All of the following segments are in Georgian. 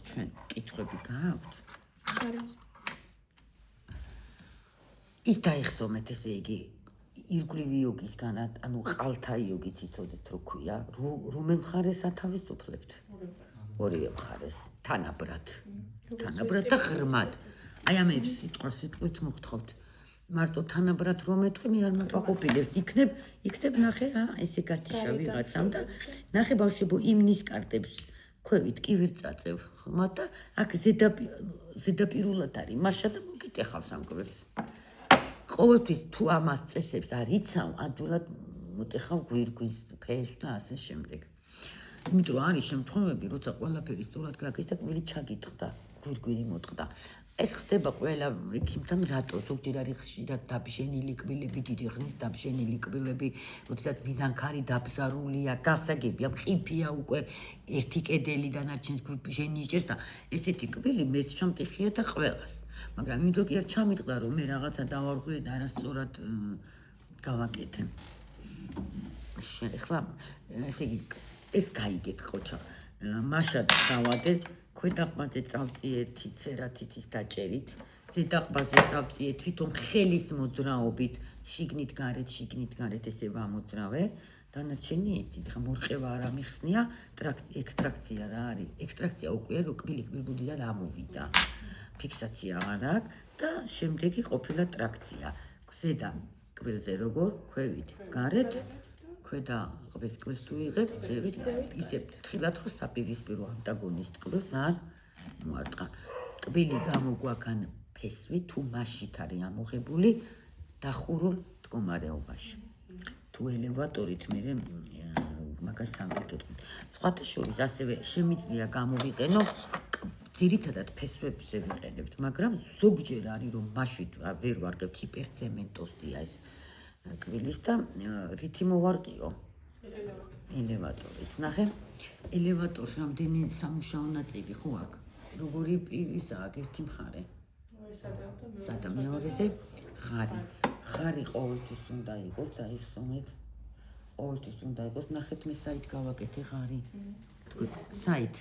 ჩვენ კითხვები გააქვთ? არა. ის დაიხსომეთ, ესე იგი, ირგვლივ იოგისგან, ანუ ყალთა იოგიც იცოდეთ რო ქვია, რომელ მხარეს ათავისუფლებთ? ორივე მხარეს, თანაბრად და ღრმად. აი ამებს სიტყვით მოგთხოვთ. მარტო თანაბრად რომ ეთქვი, მე არ მატყობილებს. იქნებ ნახე, ესე გათიშა ვიღაცამ და ნახე ბავშვებო იმ ნისკარტებს ქვევით კი ვერ წაწევ ხმად და აქ ზედაპირულად არის მაშა და მოგიტეხავს ამ კვირს. ყოველთვის თუ ამას წესებს არ იცავ, ადვილად მოტეხავ გვირგვინს, ფერს და ასე შემდეგ. იმიტომ რომ არის შემთხვევები, როცა ყველაფერი სწორად გაკეთდა და კვილი ჩაგიტყდა, გვირგვინი მოტყდა. ეს ხდება ყველა ექიმთან, რატო ზოგჯერ არის ხშირად დაბჟენილი კბილები, დიდი ხნის დაბჟენილი კბილები, როდესაც მინანქარი დაბზარულია, გასაგებია, ყიფია უკვე ერთი კედელი დანარჩენს გვიბჟენი იჭერს და ესეთი კბილი მეც ჩამტიხია და ყველას. მაგრამ იმიტომ კი არ ჩამიტყდა, რომ მე რაღაცა დავარღვიე და არასწორად გავაკეთე. ეხლა ესე იგი ეს გაიგეთ ყოჩა. მაშად დავადეთ ქვედა ყბაზე წავწიე ცერათითის დაჭერით, ზედა ყბაზე წავწიე თვითონ ხელის მოძრაობით, შიგნით გარეთ ესე ვამოძრავე. დანარჩენი იცით, ხა მორყევა არ ამიხსნია, ექსტრაქცია რა არის? ექსტრაქცია უკვე რო კბილი კბილგუდიდან ამოვიდა. ფიქსაცია არ აქვს და შემდეგი ყოფილა ტრაქცია. ზედა კბილზე როგორ ქვევით გარეთ, ქვედა კბილს თუ იღებ, ზევით ისე თხილად რო საპირისპირო ანტაგონისტ კბილს არ მოარტყა. კბილი გამოგვაგან ფესვი თუ მასშით არის ამოღებული დახურულ მდგომარეობაში. თუ ელევატორით მე მაგას სამგეკეთო. სხვათა შორის ასევე შემიძლია გამოვიყენო ძირითადად ფესვებზე ვიყენებთ, მაგრამ ზოგჯერ არის რომ მასშით ვერ ვარგებთ ჰიპერცემენტოსია ეს კბილის და რითი მოვარყიო? ელევატორით. ნახე, ელევატორს რამდენი სამუშაო ნაწილი ხო აქვს? როგორი პირისაა ერთი მხარე? სადა მეორეზე ხარი. ხარი ყოველთვის უნდა იყოს და იხსოვეთ. ყოველთვის უნდა იყოს. ნახეთ მე საით გავაკეთე ხარი. თქვით, საით?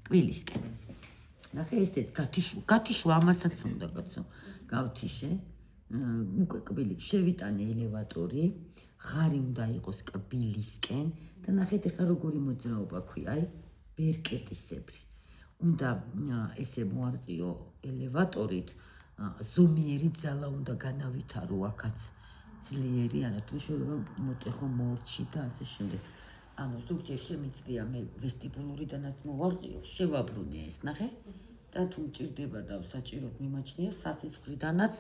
კბილისკენ. ნახე ესეც გათიშვა ამასაც უნდა კაცო. გავთიშე. უკვე კბილი შევიტანე ელევატორი. ხარი უნდა იყოს კბილისკენ და ნახეთ ეხლა როგორი მოძრაობა ქვია, აი ბერკეტისებრი. უნდა ესე მოარყიო ელევატორით, ზომიერი ძალა უნდა განავითარო აქაც ძლიერი, არათუ შეიძლება მოტეხო მორჩი და ასე შემდეგ. ანუ ზოგჯერ შემიძლია მე ვესტიბულურიდანაც მოვარყიო, შევაბრუნე ეს, ნახე? და თუ მჭირდება და საჭიროდ მიმაჩნია სასისხვრიდანაც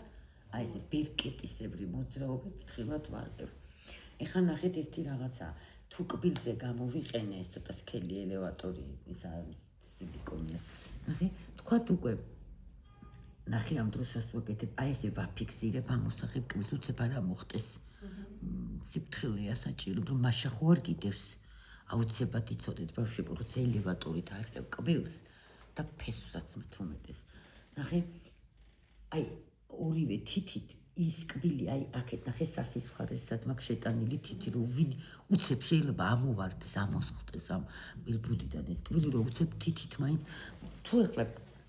აი ესე ბერკეტისებრი მოძრაობით ფრთხილად ვარყევ. ეხლა ნახეთ ერთი რაღაცა, თუ კბილზე გამოვიყენე ეს ცოტა სქელი ელევატორი, ისა სილიკონია. ნახე, თქვათ უკვე ნახე ამ დროსაც ვაკეთებ, აი ესე ვაფიქსირებ ამ მოსახებ კბილს უცებ არ მოხდეს. სიფრთხილეა საჭირო, რომ მაშა ხო არ გიდევს. აუცილებლად იცოდეთ ბავშვებო, როცა ელევატორით აიღებ კბილს და ფესვსაც მეტუმეტეს. ნახე, აი ორივე თითით ის კბილი აი აქეთ ნახე სასისხარესად მაქვს შეტანილი თითი, რომ ვინ უცებ შეიძლება ამოვარდეს, ამოსხდეს ამ ბუდიდან ეს კბილი, რომ უცებ თითით მაინც თუ ეხლა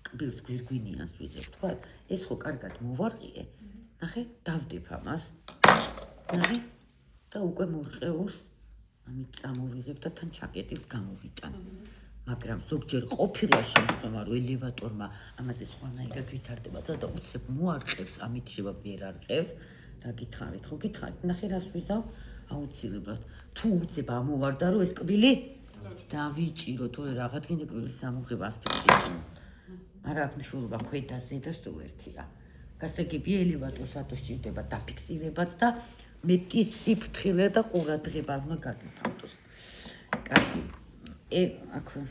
კბილს გვირგვინიანს ვიღებ, თქვა, ეს ხო კარგად მოვარყიე. ნახე, დავდებ ამას. ნახე, და უკვე მორყეულს ამით წამოვიღებ და თან ჩაკეტილს გამოვიტან. მაგრამ ზოგჯერ ყოფილა შემთხვევა, რომ ელევატორმა ამაზე სხვანაირად ვითარდება და უცებ მოარყევს, ამით შევა ვერ არყევ. და გითხარით, ხო გითხარით, ნახე რას ვიზავ? აუცილებლად. თუ უცებ ამოვარდა, რომ ეს კბილი დავიჭირო, თორე რაღაც კიდე კბილის ამოღება ასფიქსია. არ აქვს მნიშვნელობა ქვედა ზედა სულ ერთია. გასაგებია ელევატორს რატო სჭირდება დაფიქსირებაც და მეტი სიფრთხილე და ყურადღება უნდა გაგიფართოს. კარგი. აქვე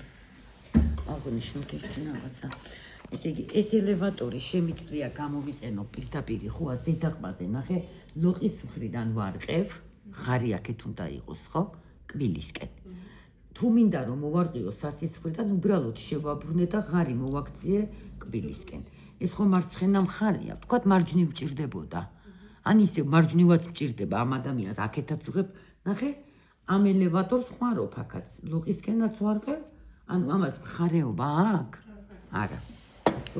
აღნიშნოთ ერთი რაღაცა. ესე იგი, ეს ელევატორი შემიძლია გამოვიყენო პირდაპირ ხო ზედა ყბაზე, ნახე, ლოყის მხრიდან ვარყევ, ხარი აქეთ უნდა იყოს, ხო? კბილისკენ. თუ მინდა რომ მოვარყიო სასისხვრიდან, უბრალოდ შევაბრუნე და ღარი მოვაქციე კბილისკენ. ეს ხო მარცხენა მხარია, ვთქვათ მარჯვნივ მჭირდებოდა. ან ისე მარჯვნივაც მჭირდება ამ ადამიანს, აქეთაც ვიღებ, ნახე, ამ ელევატორს ხმარობ აქაც, ლოყისკენაც ვარყევ, ანუ ამას მხარეობა აქვს? არა.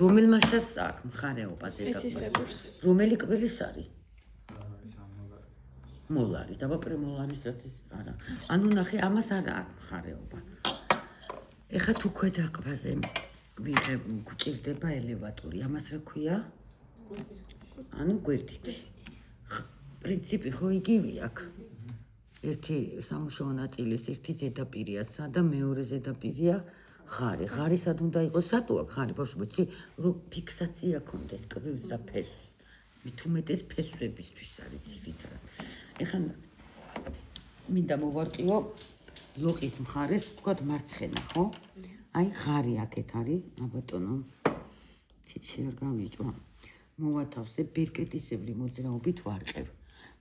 რომელმა შას აქვს მხარეობა ზედაპირს? რომელი კბილის არის? მოლარის, დაბაპრე მოლარისაც ის არა. ანუ ნახე, ამას არა აქვს მხარეობა. ეხლა თუ ქვედა ყბაზე ვიღებ გჭირდება ელევატორი, ამას რა ქვია? ანუ გვერდით. პრინციპი ხო იგივე აქვს. ერთი სამუშაო ნაწილის ერთი ზედაპირია სა და მეორე ზედაპირია ღარი. ღარი სად უნდა იყოს? რატო აქვს ღარი? ბავშვი, რომ ფიქსაცია ქონდეს კბილს და ფესვს. მით უმეტეს ფესვებისთვის არის ძირითადად. ეხლა მინდა მოვარყიო ლოყის მხარეს, ვთქვათ მარცხენა, ხო? აი ღარი აქეთ არის, აბატონო. თითში არ გამიჭვა. მოვათავსებ ბირკეტისებრი მოძრაობით ვარყევ.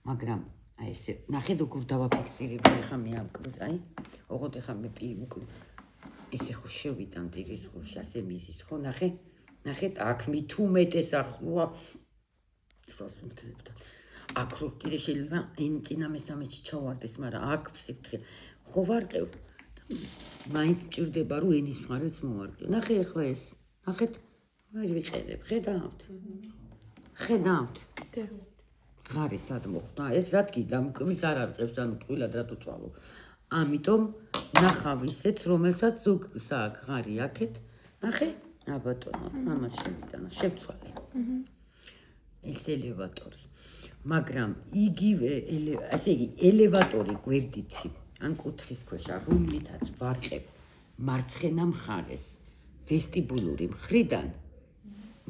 მაგრამ აი ესე, ნახეთ როგორ დავაფიქსირებ ეხლა მე ამ კბილს, აი, ოღონდ ეხლა მე ესე ხო შევიტან პირის ხურში, ასე მიზის, ხო, ნახე? ნახეთ, აქ მით უმეტეს ახლოა სასუნთქლებთან. აქ რო კიდე შეიძლება წინა მესამეში ჩავარდეს, მაგრამ აქ ფსიქთხილ ხო ვარყევ. მაინც მჭირდება რომ ენის მხარეც მოვარყიო. ნახე ეხლა ეს. ნახეთ? ვერ ვიყენებ, ხედავთ? ხედავთ? ღარი სად მოხდა? ეს რა თქიდა, მკბილს არ არყევს, ანუ ტყილად რატო წვალო. ამიტომ ნახავ ისეც, რომელსაც ზოგს აქვს ღარი აქეთ. ნახე? აბატონო, ამას შევიტანა, შევცვალე. ეს ელევატორი. მაგრამ იგივე ასე იგი ელევატორი გვერდითი ან კუთხის ქვეშა რომლითაც ვარყევ მარცხენა მხარეს ვესტიბულური მხრიდან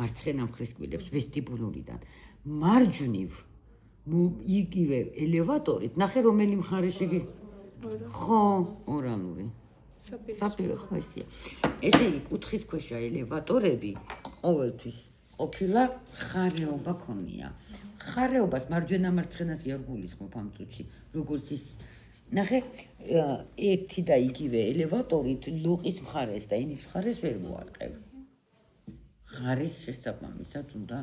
მარცხენა მხრის კბილებს ვესტიბულურიდან მარჯვნივ იგივე ელევატორით ნახე რომელი მხარე შეგი ხო ორალური საპირე ხო ესია ესე იგი კუთხის ქვეშა ელევატორები ყოველთვის ყოფილა ხარეობა ქონია ხარეობას მარჯვენა მარცხენას კი არ გულისხმობ ამ წუთში როგორც ის ნახე ერთი და იგივე ელევატორით ლოყის მხარეს და ენის მხარეს ვერ მოვარყევ ღარის შესაბამისად უნდა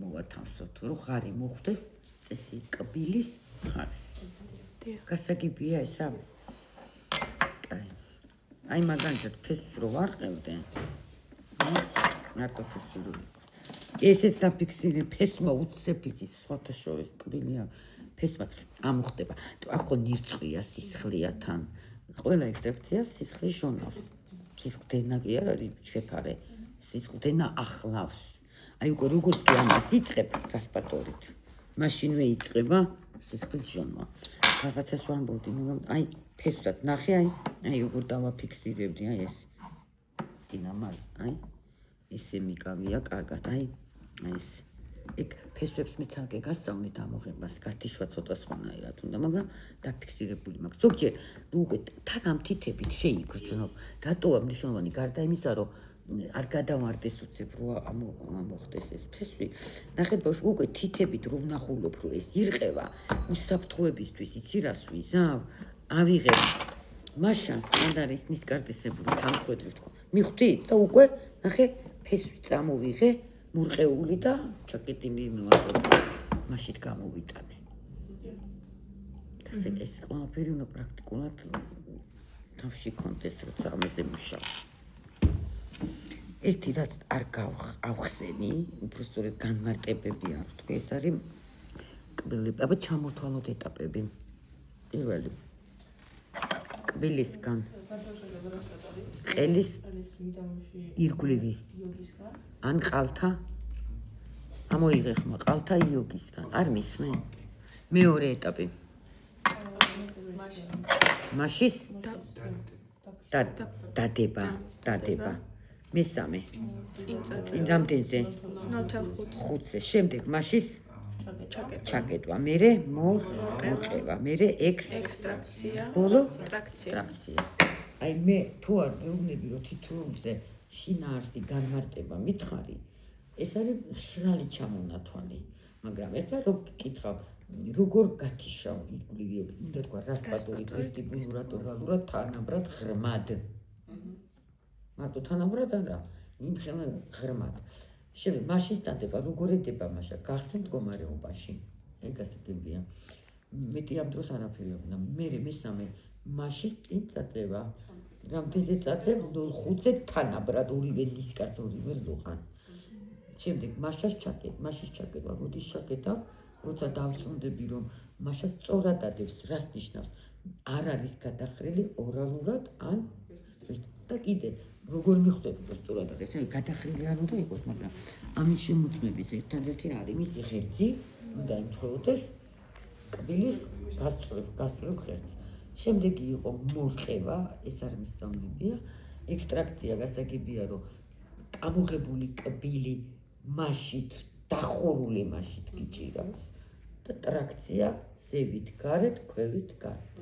მოვათავსოთ რომ ღარი მოხვდეს წესი კბილის მხარეს გასაგებია ესა აი მაგალითად ფესს რო ვარყევდე მარტო ფესს ესეც დაფიქსირე ფესმა უცებიცის სხვათა შორის კბილია ფესმაც ამოხდება აქ ხო ნირწყვია სისხლია თან ყველა ექსტრაქცია სისხლის ჟონავს სისხლდენა კი არ არის შეფარე სისხლდენა ახლავს აი უკვე როგორც კი ამას იწყებ ტრანსპორტორით მაშინვე იწყება სისხლის ჟონვა რაღაცას ვამბობდი მაგრამ აი ფესაც ნახე აი როგორ დავაფიქსირებდი აი ეს წინამარ აი ესე მიკავია კარგად აი ეს ეგ ფესვებს მეცალკე გასწავლით ამოღებას გათიშვა ცოტა სხვანაირად უნდა მაგრამ დაფიქსირებული მაქვს ზოგჯერ უკვე თან ამ თითებით შეიგრძნობ რატოა მნიშვნელოვანი გარდა იმისა რომ არ გადავარდეს უცებ რო ამოხდეს ეს ფესვი ნახეთ ბავშვი უკვე თითებით რო ვნახულობ რომ ეს ირყევა უსაფრთხოებისთვის იცი რას ვიზავ ავიღებ მაშანს მანდარის ნისკარტისებური თანხმდები თქვა მიხვდით და უკვე ნახე ფესვი წამოვიღე მურყეული და ჩაკეტი მივმოვარდე მაშინ გამოვიტანე და ეს ყველაფერი უნდა პრაქტიკულად თავში კონდეს როცა ამაზე მუშაობ ერთი რაც არ გავხსენი უბრალოდ განმარტებები აქვს თქვი ეს არის კბილები აბა ჩამოთვალოთ ეტაპები პირველი კბილისგან ყელის ირგვლივი ან ყალთა ამოიღე ხმა ყალთა იოგისგან არ მისმენ მეორე ეტაპი მაშის დადება მესამე წინ რამდენზე 5-ზე შემდეგ მაშის ჩაკეტვა მერე მოყევა მერე ექსტრაქცია ბოლო ტრაქცია აი მე თუ არ მეუბნები რომ თითოეულზე შინაარსი განმარტება მითხარი ეს არის შრალი ჩამონათვალი მაგრამ ეხლა რო გკითხავ როგორ გათიშავ იგივე უნდა თქვა რასპატორით ვესტიბულურად ორალურად თანაბრად ღრმად მარტო თანაბრად არა იმხელა ღრმად შემდეგ მაშინ სტანდება როგორ ედება მაშა გახსნით მდგომარეობაში ეგ ასე გებია მეტი ამ დროს არაფერი აქვს და მე მესამე მაშის წინ წაწევა რამდენზე წაწევ 0.5-ზე თანაბრად ორივე დისკას ორივე რუხას შემდეგ მაშის ჩაკეტვა როდის ჩაკეტავ როცა დავწუნდები რომ მაშა სწორად ადევს რას ნიშნავს არ არის გადახრილი ორალურად ან და კიდე როგორ მიხვდები რომ სწორად ადევს აი გადახრილი არ უნდა იყოს მაგრამ ამის შემოწმების ერთადერთი არის მისი ღერძი უნდა იმთხოვდეს კბილის გასწრებ ღერძს შემდეგი იყო მორყევა ეს არ მისწავლებია ექსტრაქცია გასაგებია რომ ამოღებული კბილი მაშით დახურული მაშით გიჭირავს და ტრაქცია ზევით გარეთ ქვევით გარეთ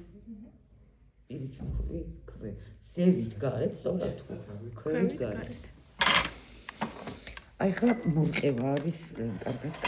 პირიქით ზევით გარეთ სწორად ქვევით გარეთ აი ხლა მორყევა არის კარგად